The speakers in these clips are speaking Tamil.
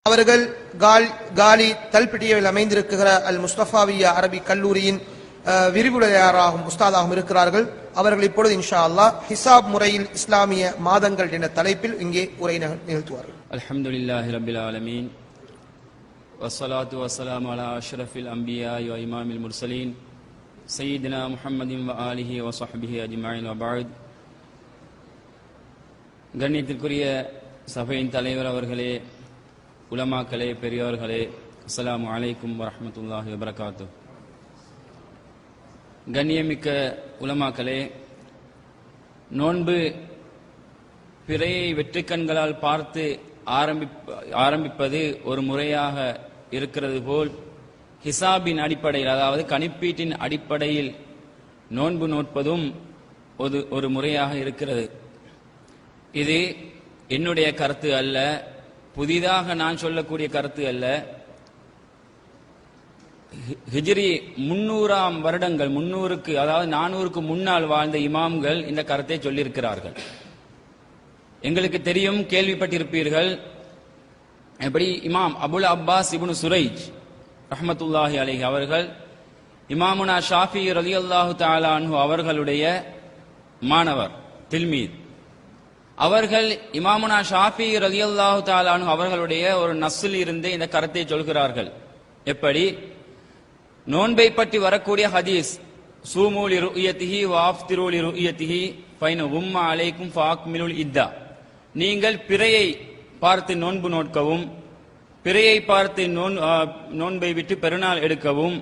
அவர்கள் காலி தல்பிட்டியில் அமைந்திருக்கிற அல் முஸ்தபாவியா அரபி கல்லூரியின் விரிவுரையாளராகவும் உஸ்தாதாகவும் இருக்கிறார்கள். அவர்கள் இப்பொழுது இன்ஷா அல்லாஹ் ஹிசாப் முறையில் இஸ்லாமிய மாதங்கள் என்ற தலைப்பில் இங்கே உரை நிகழ்த்துவார்கள். அல்ஹம்துலில்லாஹி ரப்பில் ஆலமீன் வஸ்ஸலாத்து வஸ்ஸலாமு அலா அஷ்ரஃபில் அன்பியா வ இமாமில் முர்சலீன் சய்யிதினா முஹம்மதின் வ ஆலிஹி வ ஸஹ்பிஹி அஜ்மஈன் வ பஅத். கண்ணியத்திற்குரிய சபையின் தலைவர் அவர்களே, உலமாக்களே, பெரியோர்களே, அஸ்ஸலாமு அலைக்கும் வரஹ்மத்துல்லாஹி வபரகாத்துஹு. கண்ணியமிக்க உலமாக்களே, நோன்பு பிறையை வெற்றி கண்களால் பார்த்து ஆரம்பிப்பது ஒரு முறையாக இருக்கிறது போல், ஹிசாபின் அடிப்படையில், அதாவது கணிப்பீட்டின் அடிப்படையில் நோன்பு நோட்பதும் ஒரு முறையாக இருக்கிறது. இது என்னுடைய கருத்து அல்ல, புதிதாக நான் சொல்லக்கூடிய கருத்து அல்ல. ஹிஜ்ரி 300 வருடங்கள், 300க்கு அதாவது 400க்கு முன்னால் வாழ்ந்த இமாம்கள் இந்த கருத்தை சொல்லியிருக்கிறார்கள். எங்களுக்கு தெரியும், கேள்விப்பட்டிருப்பீர்கள். எப்படி இமாம் அபுல் அப்பாஸ் இப்னு சுரைஜ் ரஹ்மத்துல்லாஹி அலைஹி அவர்கள் இமாமுனா ஷாஃபி ரலியல்லாஹு தஆலா அன்ஹு அவர்களுடைய மாணவர், தில்மீத். அவர்கள் இமாமுனா ஷாஃபி ரலியல்லாஹு தஆலா அன்ஹு அவர்களுடைய ஒரு நஸ்ஸில் இருந்து இந்த கருத்தை சொல்கிறார்கள். எப்படி? நோன்பை பற்றி வரக்கூடிய ஹதீஸ், சூமு லிருயதிஹி வ அஃப்திரு லிருயதிஹி ஃபைன உம்ம அலைக்கும் ஃபஅக்மிலுல் இத்தா. நீங்கள் பிறையை பார்த்து நோன்பு நோட்கவும், பிறையை பார்த்து நோன்பை விட்டு பெருநாள் எடுக்கவும்,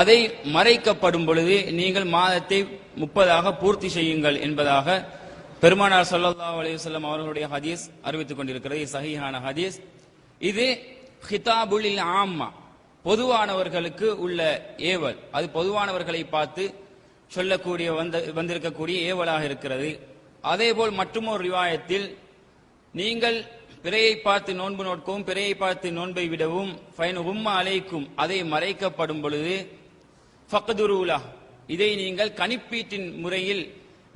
அதை மறைக்கப்படும் பொழுது நீங்கள் மாதத்தை 30ஆக பூர்த்தி செய்யுங்கள் என்பதாக பெருமானார் ஸல்லல்லாஹு அலைஹி வஸல்லம் அவர்களுடைய ஹதீஸ் அறிவித்துக் கொண்டிருக்கிறது. சஹீஹான ஹதீஸ். இது ஹிதாபுல் ஆம்மா, பொதுவானவர்களுக்கு உள்ள ஏவல். அது பொதுவானவர்களை பார்த்து சொல்லக்கூடிய வந்திருக்கக்கூடிய ஏவலாக இருக்கிறது. அதேபோல் மற்றொரு ரிவாயத்தில், நீங்கள் பிறையை பார்த்து நோன்பு நோட்கவும், பிறையை பார்த்து நோன்பை விடவும், ஃபைன் உம்மா அலைக்கும், அதை மறைக்கப்படும் பொழுது ஃபக்துருலா, இதை நீங்கள் கணிப்பீட்டின் முறையில்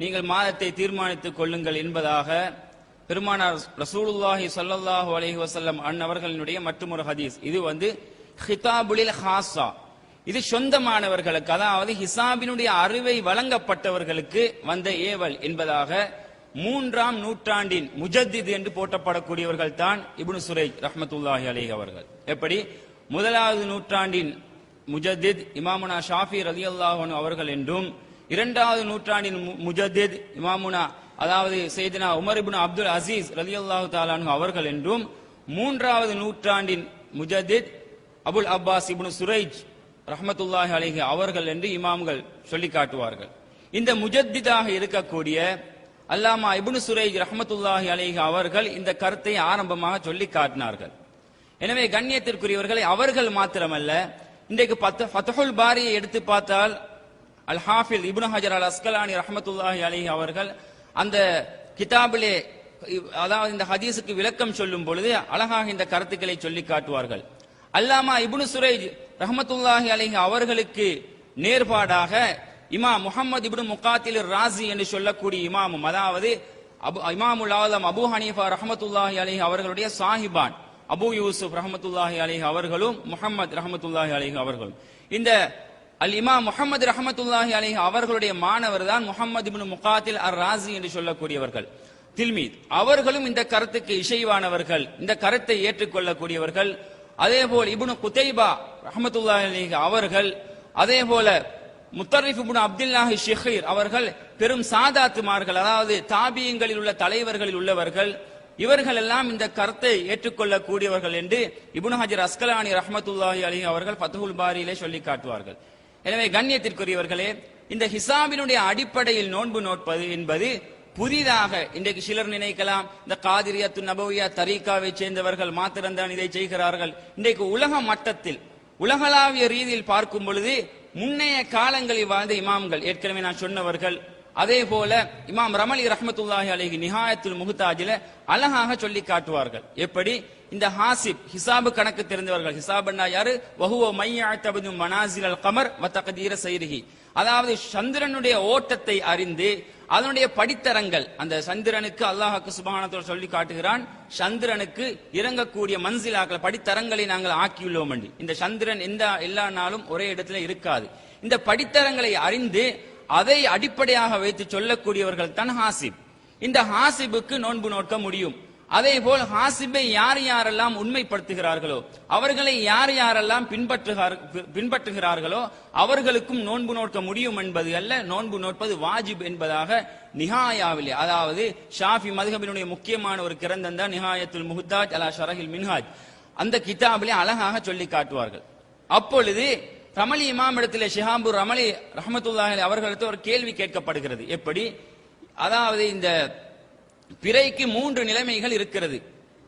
நீங்கள் மாதத்தை தீர்மானித்துக் கொள்ளுங்கள் என்பதாக பெருமானார் ரசூலுல்லாஹி ஸல்லல்லாஹு அலைஹி வஸல்லம் அன்னவர்களுடைய மற்றொரு ஹதீஸ். இது ஹிதாபுலில் ஹாஸா, இது சொந்தமானவர்களுக்கு, அதாவது ஹிசாபினுடைய அறிவை வழங்கப்பட்டவர்களுக்கு வந்த ஏவல் என்பதாக 3ஆம் நூற்றாண்டின் முஜத்தித் என்று போற்றப்படக்கூடியவர்கள் தான் இப்னு சுரைஜ் ரஹ்மத்துல்லாஹி அலைஹி அவர்கள். எப்படி? 1வது நூற்றாண்டின் முஜத்தித் இமாமுனா ஷாஃபி ரலியல்லாஹு அன்ஹு அவர்கள் என்றும், 2வது நூற்றாண்டின் முஜத்தித் இமாமுனா அதாவது சையதுனா உமர் இப்னு அப்துல் அசீஸ் ரலியல்லாஹு தஆலா அன்ஹு அவர்கள் என்றும், 3வது நூற்றாண்டின் முஜத்தித் அபுல் அப்பாஸ் இப்னு சுரைஜ் ரஹ்மத்துல்லாஹி அலைஹி அவர்கள் என்று இமாம்கள் சொல்லி காட்டுவார்கள். இந்த முஜத்திதாக இருக்கக்கூடிய அல்லாமா இப்னு சுரைஜ் ரஹ்மத்துல்லாஹி அலைஹி அவர்கள் இந்த கருத்தை ஆரம்பமாக சொல்லி காட்டினார்கள். எனவே கண்ணியத்திற்குரியவர்களை, அவர்கள் மாத்திரமல்ல, இன்றைக்கு ஃபத்ஹுல் பாரியை எடுத்து பார்த்தால் அல் ஹாஃபில் இப்னு ஹஜர் அல் அஸ்கலானி ரஹ்மத்துல்லாஹி அலைஹி அவர்கள் அந்த கிதாபிலே, அதாவது இந்த ஹதீஸுக்கு விளக்கம் சொல்லும் பொழுது அழகாக இந்த கருத்துக்களை சொல்லி காட்டுவார்கள். அல்லாமா இப்னு சுரைஜ் ரஹ்மத்துல்லாஹி அலைஹி அவர்களுக்கு நேர்பாடாக இமாம் முஹம்மது இப்னு முகாத்தில் ராசி என்று சொல்லக்கூடிய இமாமும், அதாவது இமாமுல் ஆலம் அபு ஹனீஃபா ரஹ்மத்துல்லாஹி அலைஹி அவர்களுடைய சாஹிபான் அபு யூசுப் ரஹ்மத்துல்லாஹி அலைஹி அவர்களும், முஹம்மது ரஹ்மத்துல்லாஹி அலைஹி அவர்களும், இந்த அல் இமாம் முஹம்மது ரஹ்மத்துல்லாஹி அலைஹி அவர்களுடைய மாணவர் தான் முஹம்மது இப்னு முகாத்தில் அர் ராசி என்று சொல்லக்கூடியவர்கள், தில்மீத். அவர்களும் இந்த கருத்துக்கு இசைவானவர்கள், இந்த கருத்தை ஏற்றுக்கொள்ளக்கூடியவர்கள். அதேபோல் இப்னு குதைபா ரஹ்மத்துல்லாஹி அலைஹி அவர்கள், அதேபோல முத்தரிஃப் இப்னு அப்துல்லாஹி ஷிஹீர் அவர்கள் பெரும் சாதாத்துமார்கள், அதாவது தாபியங்களில் உள்ள தலைவர்களில் உள்ளவர்கள். இவர்கள் எல்லாம் இந்த கருத்தை ஏற்றுக்கொள்ளக்கூடியவர்கள் என்று இப்னு ஹஜர் அஸ்கலானி ரஹ்மத்துல்லாஹி அலைஹி அவர்கள் ஃபத்ஹுல் பாரியிலே சொல்லி காட்டுவார்கள். எனவே கண்ணியத்திற்குரியவர்களே, இந்த ஹிசாபினுடைய அடிப்படையில் நோன்பு நோட்பது என்பது புதிதாக இன்றைக்கு சிலர் நினைக்கலாம், இந்த காதிரியத்து நபவியா தரீகாவை சேர்ந்தவர்கள் மாத்திரம்தான் இதை செய்கிறார்கள். இன்றைக்கு உலக மட்டத்தில், உலகளாவிய ரீதியில் பார்க்கும் பொழுது முன்னைய காலங்களில் வாழ்ந்த இமாம்கள், ஏற்கனவே நான் சொன்னவர்கள், அதே போல இமாம் ரமலி ரஹ்மத்துல்லாஹி அலைஹி நிஹாயத்துல் முஹ்தாஜில அழகாக சொல்லி காட்டுவார்கள். எப்படி? இந்த ஹாசிப், ஹிசாபு கணக்கு தெரிந்தவர்கள். ஹிசாப்னா யாரு? வஹுவ மையஅதபது மனாசில் அல் கமர் வ தக்தீர சைரிஹி, அதாவது சந்திரனுடைய ஓட்டத்தை அறிந்து அதனுடைய படித்தரங்கள், அந்த சந்திரனுக்கு அல்லாஹ் சுப்ஹானஹு வ தஆலா சொல்லி காட்டுகிறான், சந்திரனுக்கு இறங்கக்கூடிய மன்சிலாக்கள் படித்தரங்களை நாங்கள் ஆக்கியுள்ளோம் என்று. இந்த சந்திரன் எல்லா நாளும் ஒரே இடத்துல இருக்காது. இந்த படித்தரங்களை அறிந்து அதை அடிப்படையாக வைத்து சொல்லக்கூடியவர்கள் தான் ஹாசிப். இந்த ஹாசிபுக்கு நோன்பு நோக்க முடியும். அதே போல் ஹாசிபை யார் யாரெல்லாம் உண்மைப்படுத்துகிறார்களோ, அவர்களை யார் யாரெல்லாம் பின்பற்றுகிறார்களோ அவர்களுக்கும் நோன்பு நோக்க முடியும் என்பது அல்ல, நோன்பு நோட்பது வாஜிப் என்பதாக நிஹாயாவிலே, அதாவது ஷாஃபி மதுஹபினுடைய முக்கியமான ஒரு கிரந்தம் தான் நிஹாயத்துல் முஹ்தாஜ் அலா ஷரஹில் மின்ஹாஜ். அந்த கிதாபிலே அழகாக சொல்லி காட்டுவார்கள். அப்பொழுது ரமலி இமாம் இடத்திலே ஷிஹாபுர் ரமலி ரஹ்மத்துல்லாஹி அவர்களுக்கு ஒரு கேள்வி கேட்கப்படுகிறது. எப்படி? அதாவது இந்த பிறைக்கு 3 நிலைமைகள் இருக்கிறது.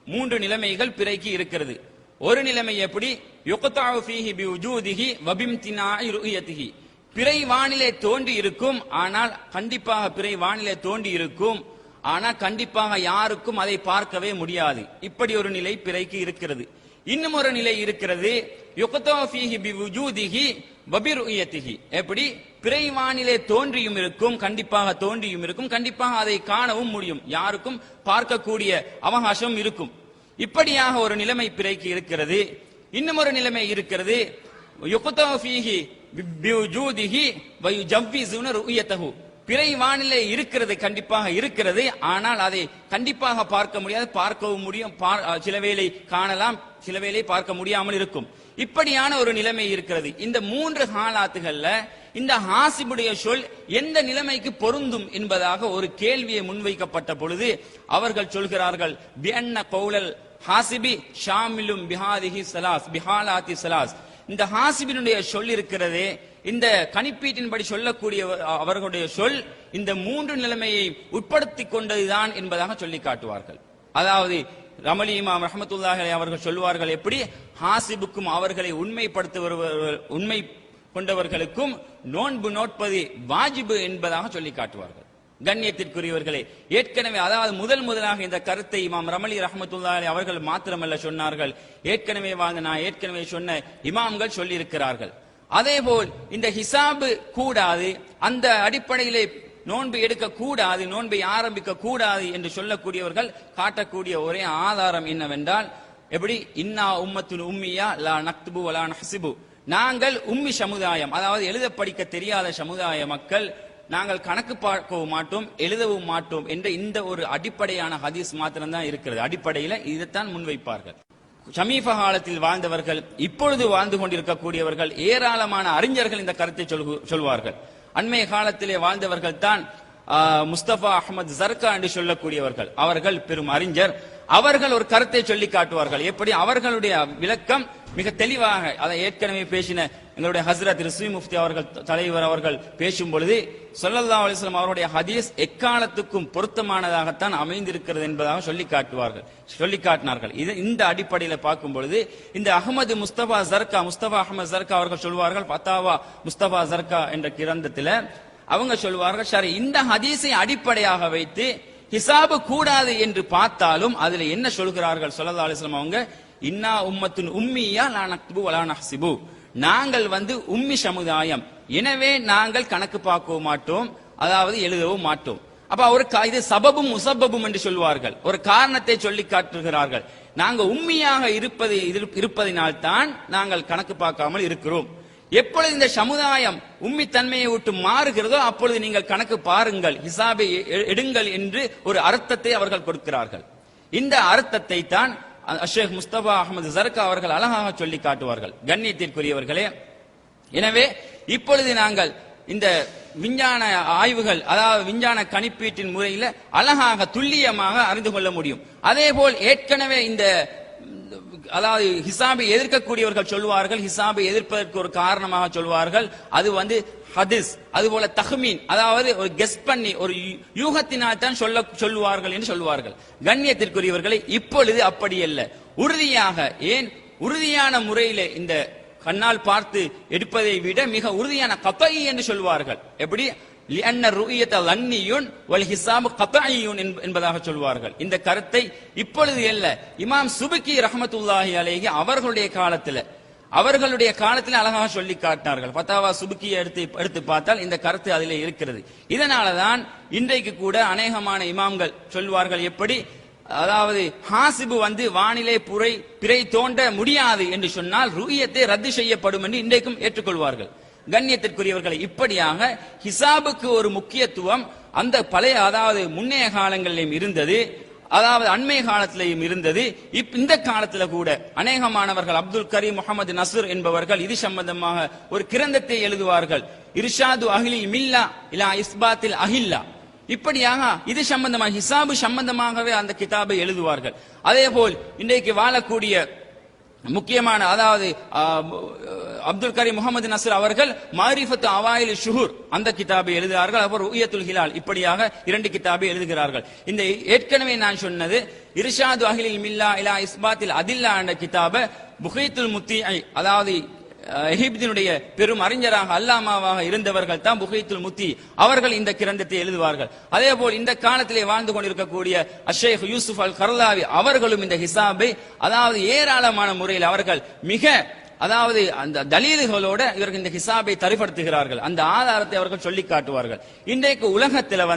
3 நிலைமைகள் பிறைக்கு இருக்கிறது. ஒரு நிலைமை எப்படி? யுக்தாஉ ஃபீஹி பிவுஜூதிஹி வ பிம்தினாஇ ருயதிஹி. பிறை வானிலே தோன்றி இருக்கும், ஆனால் கண்டிப்பாக பிறை வானிலே தோன்றி இருக்கும், ஆனால் கண்டிப்பாக யாருக்கும் அதை பார்க்கவே முடியாது. இப்படி ஒரு நிலை பிறைக்கு இருக்கிறது. இன்னும் ஒரு நிலை இருக்கிறது, யுக்தாஉ ஃபீஹி பிவுஜூதிஹி வ பிருயதிஹி. எப்படி? பிறை வானிலே தோன்றியும் இருக்கும், கண்டிப்பாக தோன்றியும் இருக்கும், கண்டிப்பாக அதை காணவும் முடியும், யாருக்கும் பார்க்கக்கூடிய அவகாசம் இருக்கும். இப்படியாக ஒரு நிலைமை பிறைக்கு இருக்கிறது. இன்னும் ஒரு நிலைமை இருக்கிறது, யுக்தாஉ ஃபீஹி பிவுஜூதிஹி வ யுஜவ்விஸுன ருயதஹு. பிறை வானிலே இருக்கிறது, கண்டிப்பாக இருக்கிறது, ஆனால் அதை கண்டிப்பாக பார்க்க முடியாது, பார்க்கவும் முடியும், சில வேளை காணலாம், சில வேளை பார்க்க முடியாமல் இருக்கும். இப்படியான ஒரு நிலைமை இருக்கிறது. இந்த 3 ஹாலாத்துகள்ல இந்த ஹாசிபுடைய சொல் எந்த நிலைமைக்கு பொருந்தும் என்பதாக ஒரு கேள்வியை முன்வைக்கப்பட்ட பொழுது அவர்கள் சொல்கிறார்கள், பிஅன்ன கௌலல் ஹாசிபி ஷாமிலும் பிஹாதிஹி ஸலாஸ் பிஹாலாத்தி ஸலாஸ். இந்த ஹாசிபினுடைய சொல் இருக்கிறதே, இந்த கணிப்பீட்டின்படி சொல்லக்கூடிய அவர்களுடைய சொல் இந்த 3 நிலைமையை உட்படுத்திக் கொண்டதுதான் என்பதாக சொல்லி காட்டுவார்கள். அதாவது ரமலி இமாம் ரஹ்மத்துல்லாஹி அவர்கள் சொல்வார்கள், எப்படி? ஹாசிபுக்கும் அவர்களை உண்மை கொண்டவர்களுக்கும் நோன்பு நோட்பது வாஜிபு என்பதாக சொல்லி காட்டுவார்கள். கண்ணியத்திற்குரியவர்களே, ஏற்கனவே அதாவது முதலாக இந்த கருத்தை இமாம் ரமலி ரஹ்மத்துல்லாஹி அவர்கள் மாத்திரமல்ல சொன்னார்கள், ஏற்கனவே நான் ஏற்கனவே சொன்ன இமாம்கள் சொல்லி இருக்கிறார்கள். அதேபோல் இந்த ஹிசாபு கூடாது, அந்த அடிப்படையிலே நோன்பு எடுக்க கூடாது, நோன்பை ஆரம்பிக்க கூடாது என்று சொல்லக்கூடியவர்கள் காட்டக்கூடிய ஒரே ஆதாரம் என்னவென்றால், எப்படி? இன்னா உம்மத்துன் உம்மியா லா நக்துபு வலா நஹ்சிபு. நாங்கள் உம்மி சமுதாயம், அதாவது எழுத படிக்க தெரியாத சமுதாய மக்கள், நாங்கள் கணக்கு பார்க்கவும் மாட்டோம், எழுதவும் மாட்டோம் என்ற இந்த ஒரு அடிப்படையான ஹதீஸ் மாத்திரம்தான் இருக்கிறது. அடிப்படையில இதைத்தான் முன்வைப்பார்கள். ஷமீஃப காலத்தில் வாழ்ந்தவர்கள், இப்பொழுது வாழ்ந்து கொண்டிருக்கக்கூடியவர்கள், ஏராளமான அறிஞர்கள் இந்த கருத்தை சொல்வார்கள். அண்மைய காலத்திலே வாழ்ந்தவர்கள் தான் முஸ்தபா அஹ்மத் ஜர்கா என்று சொல்லக்கூடியவர்கள். அவர்கள் பெரும் அறிஞர். அவர்கள் ஒரு கருத்தை சொல்லி காட்டுவார்கள். எப்படி? அவர்களுடைய விளக்கம் மிக தெளிவாக, அதை ஏற்கனவே பேசின எங்களுடைய ஹஸ்ரத் ரிஸ்வி முஃப்தி அவர்கள் தலைவர் அவர்கள் பேசும் பொழுது ஸல்லல்லாஹு அலைஹி வஸல்லம் அவருடைய ஹதீஸ் எக்காலத்துக்கும் பொருத்தமானதாகத்தான் அமைந்திருக்கிறது என்பதாக சொல்லி காட்டினார்கள். இந்த அடிப்படையில் பார்க்கும் பொழுது இந்த அஹ்மது முஸ்தபா அஹ்மத் ஜர்கா அவர்கள் சொல்வார்கள், ஃபத்தாவா முஸ்தபா ஜர்கா என்ற கிரந்தத்தில் அவங்க சொல்வார்கள், சரி, இந்த ஹதீஸை அடிப்படையாக வைத்து ஹிசாபு கூடாது என்று பார்த்தாலும் அதுல என்ன சொல்கிறார்கள் ஸல்லல்லாஹு அலைஹி வஸல்லம் அவங்க, இன்னா உம்மத்துன் உம்மியா லா நக்துபு வலா நஹ்சிபு. நாங்கள் உம்மி சமுதாயம், எனவே நாங்கள் கணக்கு பார்க்கவும் மாட்டோம், அதாவது எழுதவும் மாட்டோம். அப்ப இது சபபும் முசப்பபும் என்று சொல்வார்கள், ஒரு காரணத்தை சொல்லி காட்டுகிறார்கள். நாங்க உம்மியாக இருப்பதினால் தான் நாங்கள் கணக்கு பார்க்காமல் இருக்கிறோம். எப்பொழுது இந்த சமுதாயம் உம்மி தன்மையை விட்டு மாறுகிறதோ அப்பொழுது நீங்கள் கணக்கு பாருங்கள், ஹிசாபை எடுங்கள் என்று ஒரு அர்த்தத்தை அவர்கள் கொடுக்கிறார்கள். இந்த அர்த்தத்தை தான் ஷேக் முஸ்தபா அஹ்மத் ஜர்கா அவர்கள் அழகாக சொல்லி காட்டுவார்கள். கண்ணியத்திற்குரியவர்களே, எனவே இப்பொழுது நாங்கள் இந்த விஞ்ஞான ஆய்வுகள், அதாவது விஞ்ஞான கணிப்பீட்டின் முறையில அழகாக துல்லியமாக அறிந்து கொள்ள முடியும். அதே போல் ஏற்கனவே இந்த அதாவது ஹிசாபை எதிர்க்கக்கூடியவர்கள் சொல்வார்கள், ஹிசாபை எதிர்ப்பதற்கு ஒரு காரணமாக சொல்வார்கள், அது ஹதீஸ், அதுபோல தஹ்மீன், அதாவது ஒரு கெஸ் பண்ணி ஒரு யூகத்தினால் தான் சொல்லுவார்கள் என்று சொல்வார்கள். கண்ணியத்திற்குரியவர்களை, இப்பொழுது அப்படி அல்ல, உறுதியாக, ஏன் உறுதியான முறையில இந்த கண்ணால் பார்த்து எடுப்பதை விட மிக உறுதியான கத்இ என்று சொல்வார்கள். எப்படி? லிஅன்ன ருயத லன்னியுன் வல் ஹிசாபு கத்இயுன் என்பதாக சொல்வார்கள். இந்த கருத்தை இப்பொழுது அல்ல, இமாம் சுபுகி ரஹ்மத்துல்லாஹி அலைஹி அவர்களுடைய காலத்தில், அவர்களுடைய காலத்தில் அழகாக சொல்லி காட்டினார்கள். ஃபத்தாவா சுபுக்கியை எடுத்து பார்த்தால் இந்த கருத்து அதிலே இருக்கிறது. இதனாலதான் இன்றைக்கு கூட அநேகமான இமாம்கள் சொல்வார்கள், எப்படி, அதாவது ஹாசிபு வானிலை பிறை தோண்ட முடியாது என்று சொன்னால் ருயத்தை ரத்து செய்யப்படும் என்று இன்றைக்கும் ஏற்றுக்கொள்வார்கள். கண்ணியத்திற்குரியவர்களை, இப்படியாக ஹிசாபுக்கு ஒரு முக்கியத்துவம் அந்த பழைய, அதாவது முன்னைய காலங்களிலும் இருந்தது, அதாவது அண்மை காலத்திலேயும் இருந்தது. இந்த காலத்துல கூட அநேகமானவர்கள், அப்துல் கரீம் முகமது நசர் என்பவர்கள் இது சம்பந்தமாக ஒரு கிரந்தத்தை எழுதுவார்கள், இர்ஷாது அஹ்லில் மில்லா இலா இஸ்பாத்தில் அஹில்லா. இப்படியாக இது சம்பந்தமாக ஹிசாபு சம்பந்தமாகவே அந்த கிதாபை எழுதுவார்கள். அதே போல் இன்றைக்கு வாழக்கூடிய முக்கியமான, அதாவது அப்துல் கரீம் முகமது நசர் அவர்கள் மாரிஃபத்து அவாயில் ஷுஹூர் அந்த கிதாபை எழுதுகிறார்கள். அப்புறம் உயத்துல் ஹிலால், இப்படியாக 2 கிதாபை எழுதுகிறார்கள். இந்த ஏற்கனவே நான் சொன்னது இர்ஷாது அஹ்லில் மில்லா இலா இஸ்பாத்தில் அதில்லா என்ற கிதாபை புகைத்துல் முத்தி, அதாவது எகிப்தினுடைய பெரும் அறிஞராக அல்லாமாவாக இருந்தவர்கள் தான் புகைத்துல் முத்தி அவர்கள் இந்த கிரந்தத்தை எழுதுவார்கள். அதே போல் இந்த காலத்திலே வாழ்ந்து கொண்டிருக்கக்கூடிய அஷேக் யூசுப் அல் கர்லாவி அவர்களும் இந்த ஹிசாபை, அதாவது ஏராளமான முறையில் அவர்கள் மிக, அதாவது அந்த தலீல்களோட இவர்கள் இந்த ஹிசாபை தரிப்படுத்துகிறார்கள். அந்த ஆதாரத்தை அவர்கள் சொல்லி காட்டுவார்கள். இன்றைக்கு உலகத்தில்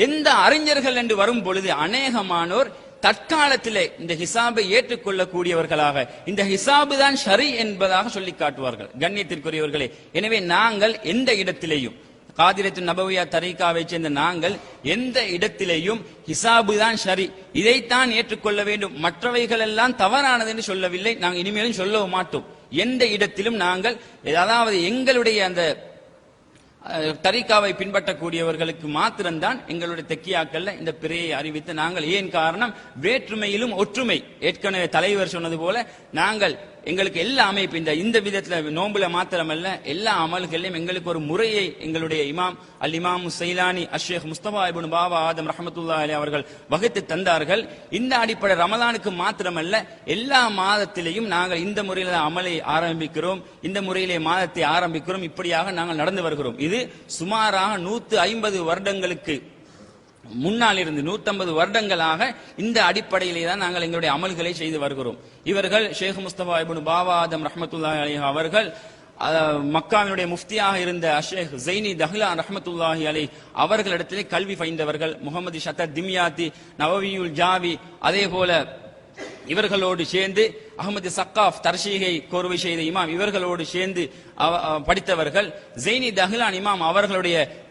எந்த அறிஞர்கள் என்று வரும் பொழுது அநேகமானோர் தற்காலத்திலே இந்த ஹிசாபை ஏற்றுக்கொள்ளக்கூடியவர்களாக இந்த ஹிசாபு தான் ஷரி என்பதாக சொல்லி காட்டுவார்கள். கண்ணியத்திற்குரியவர்களே, எனவே நாங்கள் எந்த இடத்திலேயும், காதிரத்து நபவியா தரீகாவை சேர்ந்த நாங்கள் எந்த இடத்திலேயும் ஹிசாபு தான் ஷரி, இதைத்தான் ஏற்றுக்கொள்ள வேண்டும், மற்றவைகள் எல்லாம் தவறானது என்று சொல்லவில்லை, நாங்கள் இனிமேலும் சொல்லவும் மாட்டோம். எந்த இடத்திலும் நாங்கள், அதாவது எங்களுடைய அந்த தரீகாவை பின்பற்றக்கூடியவர்களுக்கு மாத்திரம்தான் எங்களுடைய தெக்கியாக்கள்ல இந்த பிறையை அறிவித்து நாங்கள், ஏன் காரணம், வேற்றுமையிலும் ஒற்றுமை. ஏற்கனவே தலைவர் சொன்னது போல நாங்கள் எங்களுக்கு எல்லா அமைப்பு இந்த விதத்துல நோம்புல மாத்திரமல்ல எல்லா அமல்களையும் எங்களுக்கு ஒரு முறையை எங்களுடைய இமாம் அல் இமாம் சைலானி அஷேக் முஸ்தபா இப்னு பாபா ஆதம் ரஹ்மத்துல்லாஹி அலைஹி அவர்கள் வகுத்து தந்தார்கள். இந்த அடிப்படை ரமலானுக்கு மாத்திரமல்ல எல்லா மாதத்திலேயும் நாங்கள் இந்த முறையில அமலை ஆரம்பிக்கிறோம், இந்த முறையிலே மாதத்தை ஆரம்பிக்கிறோம். இப்படியாக நாங்கள் நடந்து வருகிறோம். இது சுமாராக 150 வருடங்களுக்கு முன்னால் இருந்து 150 வருடங்களாக இந்த அடிப்படையிலே தான் நாங்கள் எங்களுடைய அமல்களை செய்து வருகிறோம். இவர்கள் ஷேக் முஸ்தபா இப்னு பாபா ஆதம் ரஹ்மத்துல்லாஹி அலைஹி அவர்கள் மக்காவினுடைய முஃப்தியாக இருந்த ஷேக் ஜைனி தஹ்லான் ரஹ்மத்துல்லாஹி அலைஹி அவர்களிடத்திலே கல்வி பயின்றவர்கள். முகமது ஷத்தர் திம்யாத்தி, நவவியுல் ஜாவி, அதே போல இவர்களோடு சேர்ந்து அகமது சக்காஃப் தர்ஷீகை கோர்வை செய்த இமாம் இவர்களோடு சேர்ந்து படித்தவர்கள். ஜெய்னி தஹ்லான் இமாம்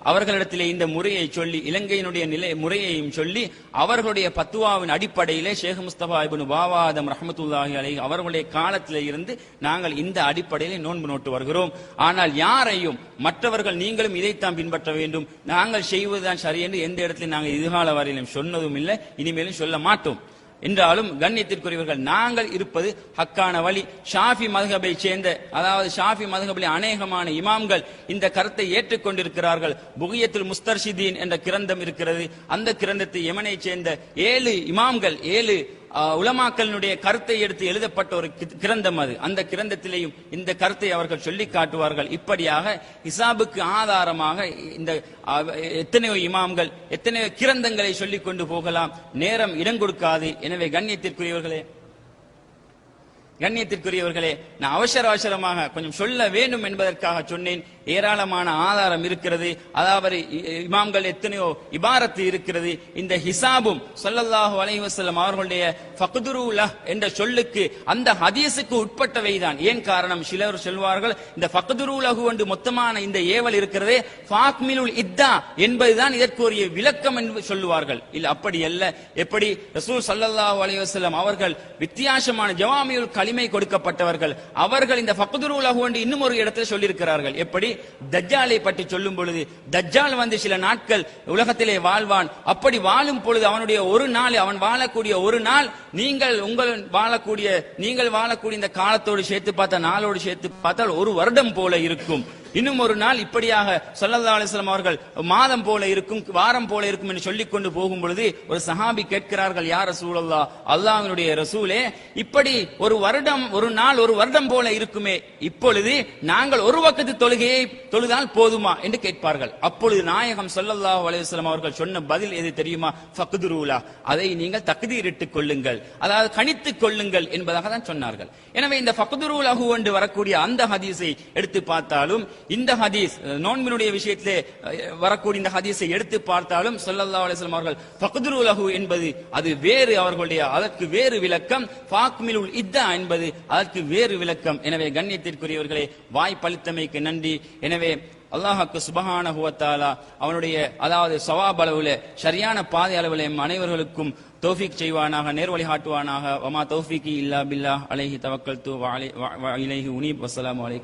அவர்களிடத்திலே இந்த முறையை சொல்லி, இலங்கையினுடைய முறையையும் சொல்லி, அவர்களுடைய பத்துவாவின் அடிப்படையிலே ஷேக் முஸ்தபா இப்னு பாபா ஆதம் ரஹ்மத்துல்லாஹி அலைஹி அவர்களுடைய காலத்திலே இருந்து நாங்கள் இந்த அடிப்படையிலே நோன்பு நோட்டு வருகிறோம். ஆனால் யாரையும் மற்றவர்கள் நீங்களும் இதைத்தான் பின்பற்ற வேண்டும், நாங்கள் செய்வதுதான் சரி என்று எந்த இடத்திலும் நாங்கள் இதுகால வரையிலும் சொன்னதும் இல்லை, இனிமேலும் சொல்ல மாட்டோம். என்றாலும் கண்ணியத்திற்குரியவர்கள், நாங்கள் இருப்பது ஹக்கான வழி. ஷாஃபி மதுஹபை சேர்ந்த, அதாவது ஷாஃபி மதுஹபிலே அநேகமான இமாம்கள் இந்த கருத்தை ஏற்றுக்கொண்டிருக்கிறார்கள். புகியத்துல் முஸ்தர்ஷிதீன் என்ற கிரந்தம் இருக்கிறது. அந்த கிரந்தத்தை யமனை சேர்ந்த 7 இமாம்கள், 7 உலமாக்களினுடைய கருத்தை எடுத்து எழுதப்பட்ட ஒரு கிரந்தம் அது. அந்த கிரந்தத்திலேயும் இந்த கருத்தை அவர்கள் சொல்லி காட்டுவார்கள். இப்படியாக ஹிசாபுக்கு ஆதாரமாக இந்த எத்தனையோ இமாம்கள், எத்தனையோ கிரந்தங்களை சொல்லிக் கொண்டு போகலாம், நேரம் இடம் கொடுக்காது. எனவே கண்ணியத்திற்குரியவர்களே, நான் அவசரமாக கொஞ்சம் சொல்ல வேண்டும் என்பதற்காக சொன்னேன். ஏராளமான ஆதாரம் இருக்கிறது, அதாவது இமாம்கள் எத்தனையோ இபாரத்து இருக்கிறது. இந்த ஹிசாபும் ஸல்லல்லாஹு அலைஹி வஸல்லம் அவர்களுடைய ஃபக்துரு லஹ் என்ற சொல்லுக்கு, அந்த ஹதீஸுக்கு உட்பட்டவைதான். ஏன் காரணம், சிலர் சொல்வார்கள் இந்த ஃபக்துரு லஹு என்று மொத்தமான இந்த ஏவல் இருக்கிறதே ஃபாக்மிலுல் இத்தா என்பதுதான் இதற்குரிய விளக்கம் என்று சொல்லுவார்கள். இல்ல, அப்படி அல்ல. எப்படி ரசூல் ஸல்லல்லாஹு அலைஹி வஸல்லம் அவர்கள் வித்தியாசமான ஜவாமியுல் கலிமை கொடுக்கப்பட்டவர்கள், அவர்கள் இந்த ஃபக்துரு லஹு என்று இன்னும் ஒரு இடத்தில் சொல்லியிருக்கிறார்கள். எப்படி, தஜ்ஜாலை பற்றி சொல்லும் பொழுது, தஜ்ஜால் சில நாட்கள் உலகத்திலே வாழ்வான், அப்படி வாழும் பொழுது அவனுடைய ஒரு நாள், அவன் வாழக்கூடிய ஒரு நாள் நீங்கள் வாழக்கூடிய இந்த காலத்தோடு சேர்த்து பார்த்தா, நாளோடு சேர்த்து பார்த்தால் 1 வருடம் போல இருக்கும். இன்னும் ஒரு நாள் இப்படியாக ஸல்லல்லாஹு அலைஹி வஸல்லம் அவர்கள் மாதம் போல இருக்கும், வாரம் போல இருக்கும் என்று சொல்லிக் கொண்டு போகும் பொழுது ஒரு சஹாபி கேட்கிறார்கள், யா ரசூலல்லாஹ், அல்லாஹ்வினுடைய ரசூலே, இப்படி ஒரு வருடம், ஒரு நாள் ஒரு வருடம் போல இருக்குமே, இப்பொழுது நாங்கள் ஒரு வக்த் தொழுகையை தொழுதால் போதுமா என்று கேட்பார்கள். அப்பொழுது நாயகம் ஸல்லல்லாஹு அலைஹி வஸல்லம் அவர்கள் சொன்ன பதில் எது தெரியுமா? ஃபக்துருலா, அதை நீங்கள் தக்தீரிட்டுக் கொள்ளுங்கள், அதாவது கணித்துக் கொள்ளுங்கள் என்பதாக தான் சொன்னார்கள். எனவே இந்த ஃபக்துருலஹு என்று வரக்கூடிய அந்த ஹதீஸை எடுத்து பார்த்தாலும், இந்த ஹதீஸ் நோன்பினுடைய விஷயத்திலே வரக்கூடிய இந்த ஹதீஸை எடுத்து பார்த்தாலும் ஸல்லல்லாஹு அலைஹி வஸல்லம் அவர்கள் ஃபக்துருலஹு என்பது அது வேறு, அவர்களுடைய அதற்கு வேறு விளக்கம், ஃபாக்மிலுல் இத்தா என்பது அதற்கு வேறு விளக்கம். எனவே கண்ணியத்திற்குரியவர்களே, வாய்ப்பளித்தமைக்கு நன்றி. எனவே அல்லாஹ்வுக்கு சுப்ஹானஹு வ தஆலா அவனுடைய அதாவது ஸவாப் அளவிலே சரியான பாதை அளவிலே அனைவர்களுக்கும் தௌஃபீக் செய்வானாக, நேர்வழி காட்டுவானாக. வமா தௌஃபீகி இல்லா பில்லாஹ் அலைஹி தவக்கல்து வ இலைஹி உனீப். வஸ்ஸலாமு அலைக்கும்.